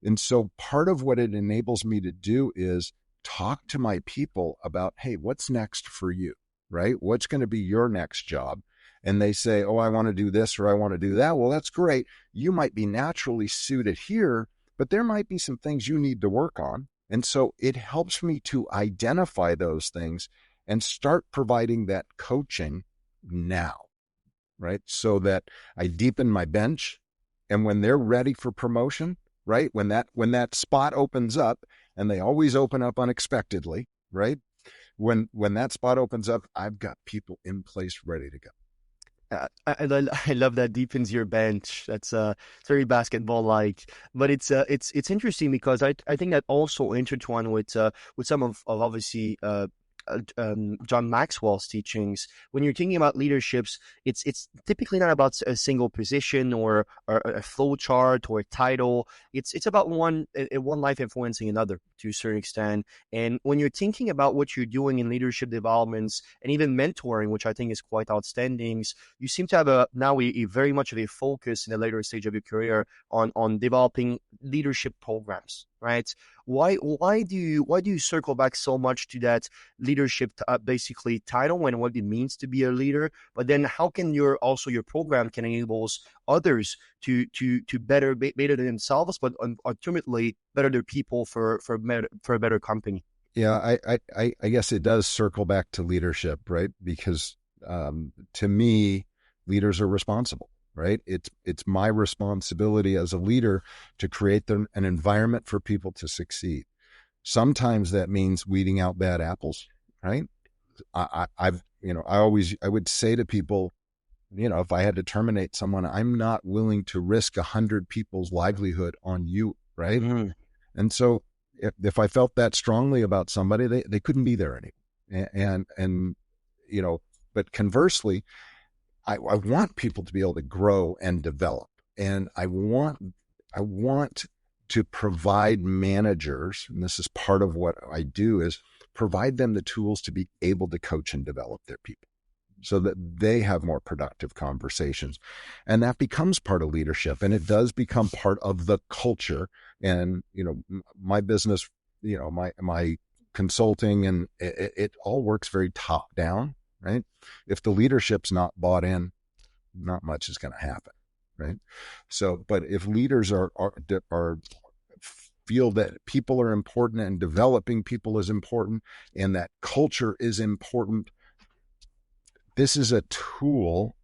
And so part of what it enables me to do is talk to my people about, hey, what's next for you, right? What's going to be your next job? And they say, oh, I want to do this or I want to do that. Well, that's great. You might be naturally suited here, but there might be some things you need to work on. And so it helps me to identify those things and start providing that coaching now, right? So that I deepen my bench. And when they're ready for promotion, right? When that spot opens up, and they always open up unexpectedly, right? When that spot opens up, I've got people in place ready to go. I love that deepens your bench. That's it's very basketball like, but it's interesting because I think that also intertwined with some of obviously John Maxwell's teachings. When you're thinking about leaderships, it's typically not about a single position or a flow chart or a title. It's about one life influencing another to a certain extent. And when you're thinking about what you're doing in leadership developments and even mentoring, which I think is quite outstanding, you seem to have a very much of a focus in the later stage of your career on developing leadership programs, right? Why do you circle back so much to that leadership basically title and what it means to be a leader? But then how can your program can enable others to better themselves, but ultimately better their people for a better company? Yeah, I guess it does circle back to leadership, right? Because to me, leaders are responsible, right? It's my responsibility as a leader to create an environment for people to succeed. Sometimes that means weeding out bad apples, right? I would say to people, if I had to terminate someone, I'm not willing to risk 100 people's livelihood on you, right? Mm-hmm. And so if I felt that strongly about somebody, they couldn't be there anymore. And but conversely, I want people to be able to grow and develop. And I want to provide managers, and this is part of what I do, is provide them the tools to be able to coach and develop their people so that they have more productive conversations. And that becomes part of leadership, and it does become part of the culture. And, my business, my consulting, and it all works very top down, right? If the leadership's not bought in, not much is going to happen, right? So, but if leaders are feel that people are important and developing people is important and that culture is important, this is a tool,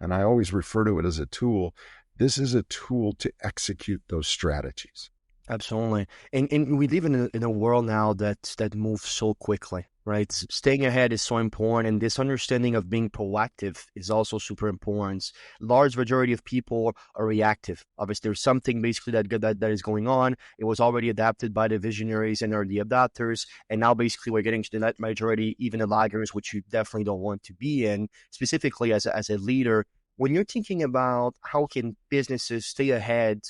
and I always refer to it as a tool. This is a tool to execute those strategies. Absolutely. And we live in a world now that moves so quickly, right? Staying ahead is so important, and this understanding of being proactive is also super important. Large majority of people are reactive. Obviously, there's something basically that is going on. It was already adapted by the visionaries and early adopters, and now basically we're getting to the net majority, even the laggers, which you definitely don't want to be in. Specifically, as a leader, when you're thinking about how can businesses stay ahead,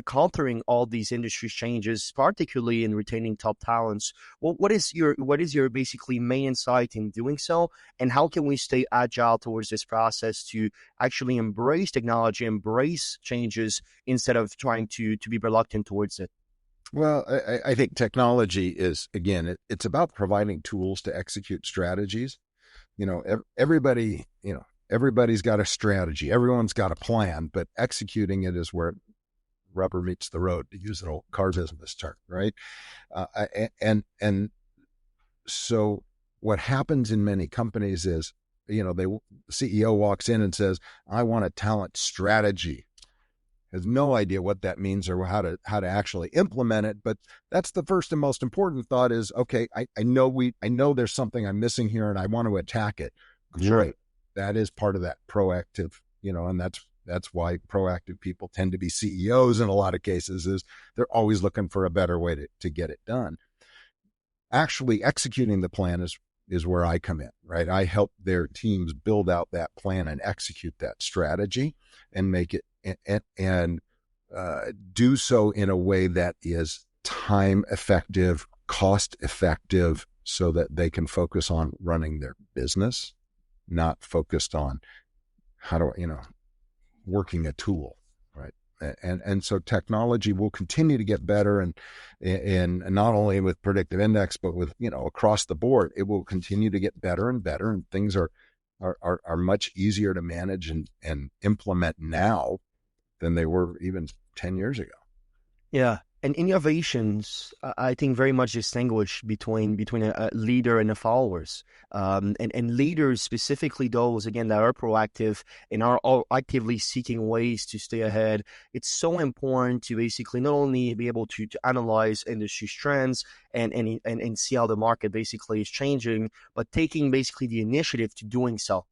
countering all these industry changes, particularly in retaining top talents, what is your basically main insight in doing so, and how can we stay agile towards this process to actually embrace technology, embrace changes instead of trying to be reluctant towards it? Well, I think technology is, again, it's about providing tools to execute strategies. Everybody, everybody's got a strategy. Everyone's got a plan, but executing it is where rubber meets the road, to use an old car business term, right? And so what happens in many companies is, the CEO walks in and says, "I want a talent strategy." Has no idea what that means or how to actually implement it. But that's the first and most important thought is, okay, I know there's something I'm missing here and I want to attack it. Great. Sure. That is part of that proactive, and that's That's why proactive people tend to be CEOs in a lot of cases, is they're always looking for a better way to get it done. Actually executing the plan is where I come in, right? I help their teams build out that plan and execute that strategy and make it and do so in a way that is time effective, cost effective, so that they can focus on running their business, not focused on how do I, working a tool, right? And so technology will continue to get better, and not only with predictive index, but with across the board, it will continue to get better and better, and things are much easier to manage and implement now than they were even 10 years ago. Yeah. And innovations, I think, very much distinguish between a leader and the followers. And leaders, specifically those, again, that are proactive and are all actively seeking ways to stay ahead. It's so important to basically not only be able to analyze industry trends and see how the market basically is changing, but taking basically the initiative to doing so.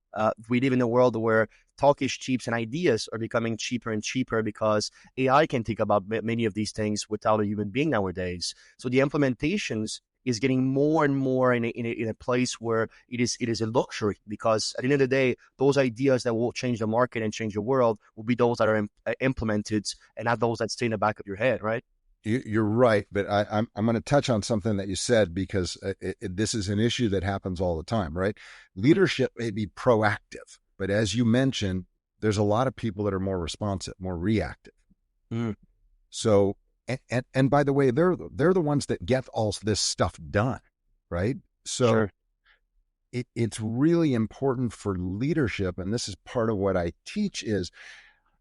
We live in a world where talk is cheap and ideas are becoming cheaper and cheaper because AI can think about many of these things without a human being nowadays. So the implementations is getting more and more in a place where it is a luxury, because at the end of the day, those ideas that will change the market and change the world will be those that are implemented, and not those that stay in the back of your head, right? You're right, but I'm going to touch on something that you said, because this is an issue that happens all the time, right? Leadership may be proactive, but as you mentioned, there's a lot of people that are more responsive, more reactive. Mm. So, and by the way, they're the ones that get all this stuff done, right? So Sure. it's really important for leadership, and this is part of what I teach, is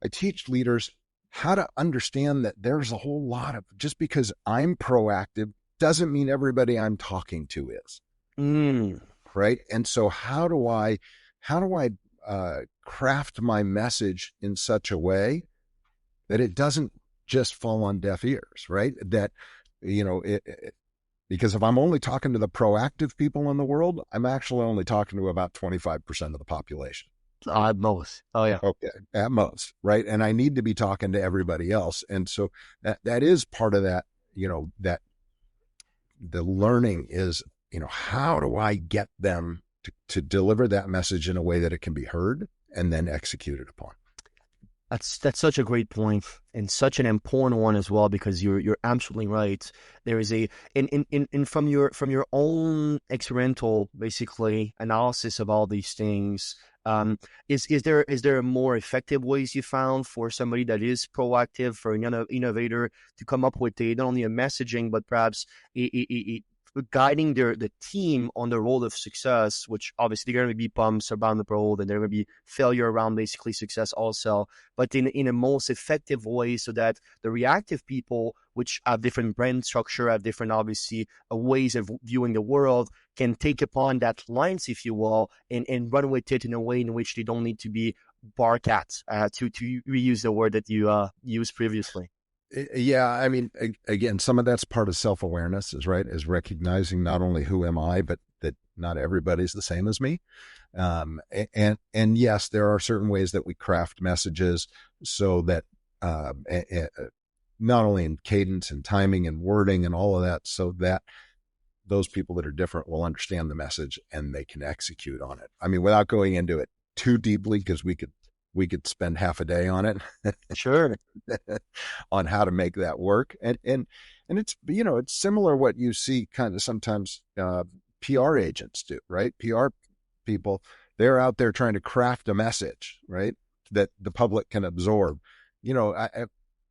I teach leaders how to understand that there's a whole lot of, just because I'm proactive doesn't mean everybody I'm talking to is. Mm. Right. And so how do I craft my message in such a way that it doesn't just fall on deaf ears, right? That, because if I'm only talking to the proactive people in the world, I'm actually only talking to about 25% of the population. At most. Oh, yeah. Okay, at most, right? And I need to be talking to everybody else. And so that is part of that, that the learning is, how do I get them to deliver that message in a way that it can be heard and then executed upon? That's such a great point, and such an important one as well, because you're absolutely right. There is in from your own experiential basically analysis of all these things. Is there more effective ways you found for somebody that is proactive, for an innovator, to come up with not only a messaging, but perhaps guiding the team on the road of success, which obviously there are going to be bumps around the road, and there will be failure around basically success also, but in a most effective way, so that the reactive people, which have different brand structure, have different, obviously, ways of viewing the world, can take upon that lines, if you will, and run with it in a way in which they don't need to be bark at, to reuse the word that you used previously. Yeah, I mean, again, some of that's part of self-awareness, is recognizing not only who am I, but that not everybody's the same as me. And yes, there are certain ways that we craft messages so that not only in cadence and timing and wording and all of that, so that those people that are different will understand the message and they can execute on it. I mean, without going into it too deeply, because we could spend half a day on it. Sure. On how to make that work. And it's, it's similar what you see kind of sometimes PR agents do, right? PR people, they're out there trying to craft a message, right, that the public can absorb.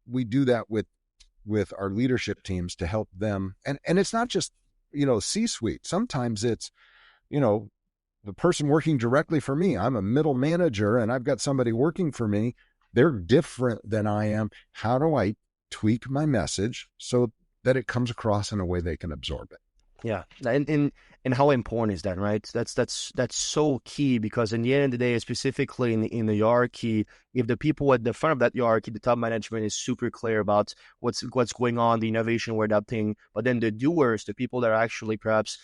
We do that with our leadership teams to help them. And it's not just, C-suite. Sometimes it's, the person working directly for me. I'm a middle manager and I've got somebody working for me. They're different than I am. How do I tweak my message so that it comes across in a way they can absorb it? Yeah, and how important is that, right? That's so key, because in the end of the day, specifically in the hierarchy, if the people at the front of that hierarchy, the top management, is super clear about what's going on, the innovation we're adopting, but then the doers, the people that are actually perhaps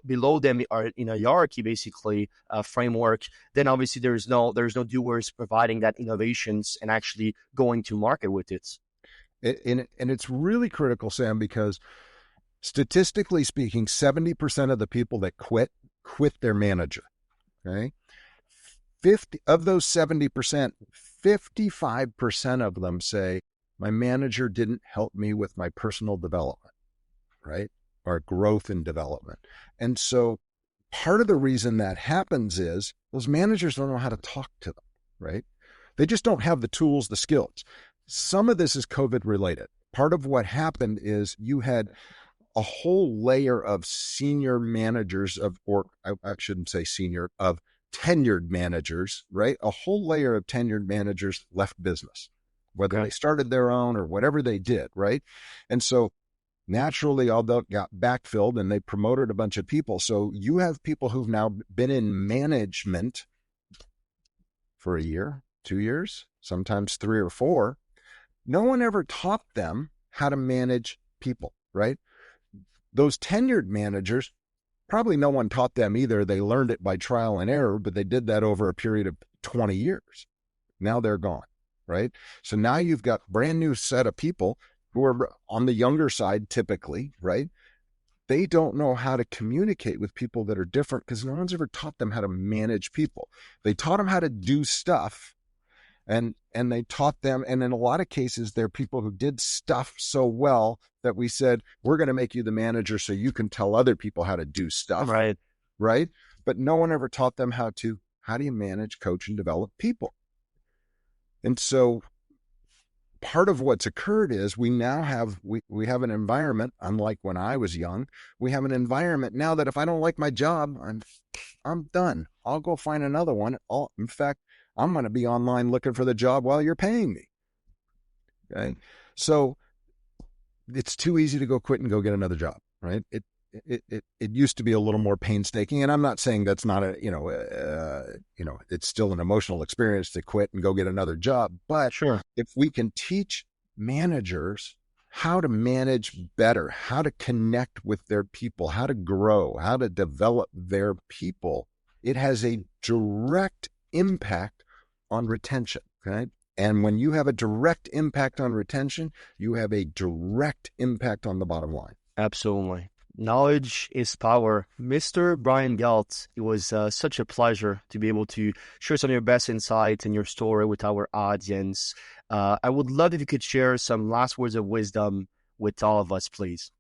below them, are in a hierarchy basically framework, then obviously there's no doers providing that innovations and actually going to market with it. And it's really critical, Sam, because statistically speaking, 70% of the people that quit their manager. Okay. 50 of those 70%, 55% of them say, my manager didn't help me with my personal development, right? Or growth and development. And so part of the reason that happens is those managers don't know how to talk to them, right? They just don't have the tools, the skills. Some of this is COVID related. Part of what happened is you had a whole layer of senior managers or I shouldn't say senior, of tenured managers, right? A whole layer of tenured managers left business, whether they started their own or whatever they did, right? And so naturally, all that got backfilled and they promoted a bunch of people. So you have people who've now been in management for a year, 2 years, sometimes 3 or 4. No one ever taught them how to manage people, right? Those tenured managers, probably no one taught them either. They learned it by trial and error, but they did that over a period of 20 years. Now they're gone, right? So now you've got a brand new set of people who are on the younger side typically, right? They don't know how to communicate with people that are different because no one's ever taught them how to manage people. They taught them how to do stuff, and they taught them, and in a lot of cases, they're people who did stuff so well that we said, we're going to make you the manager so you can tell other people how to do stuff. Right? But no one ever taught them how do you manage, coach, and develop people? And so part of what's occurred is we now have an environment, unlike when I was young, we have an environment now that if I don't like my job, I'm done. I'll go find another one. In fact, I'm going to be online looking for the job while you're paying me. Okay. So it's too easy to go quit and go get another job, right? It used to be a little more painstaking, and I'm not saying that's not it's still an emotional experience to quit and go get another job. But sure, if we can teach managers how to manage better, how to connect with their people, how to grow, how to develop their people, it has a direct impact on retention. Okay. And when you have a direct impact on retention, you have a direct impact on the bottom line. Absolutely. Knowledge is power. Mr. Brian Gelt, it was such a pleasure to be able to share some of your best insights and your story with our audience. I would love if you could share some last words of wisdom with all of us, please.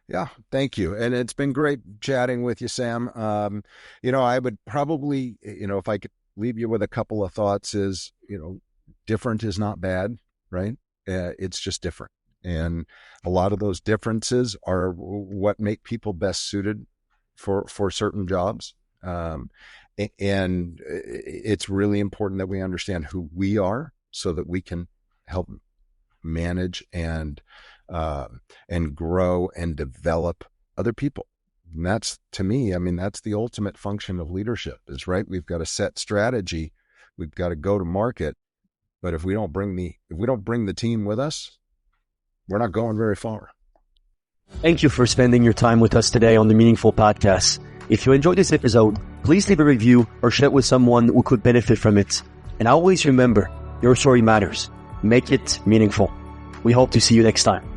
Yeah, thank you. And it's been great chatting with you, Sam. I would probably, if I could leave you with a couple of thoughts is, different is not bad, right? It's just different. And a lot of those differences are what make people best suited for certain jobs. And it's really important that we understand who we are so that we can help manage and grow and develop other people. And that's, to me, that's the ultimate function of leadership is, right? We've got a set strategy. We've got to go to market. But if we don't bring the team with us, we're not going very far. Thank you for spending your time with us today on the Meaningful Podcast. If you enjoyed this episode, please leave a review or share it with someone who could benefit from it. And always remember, your story matters. Make it meaningful. We hope to see you next time.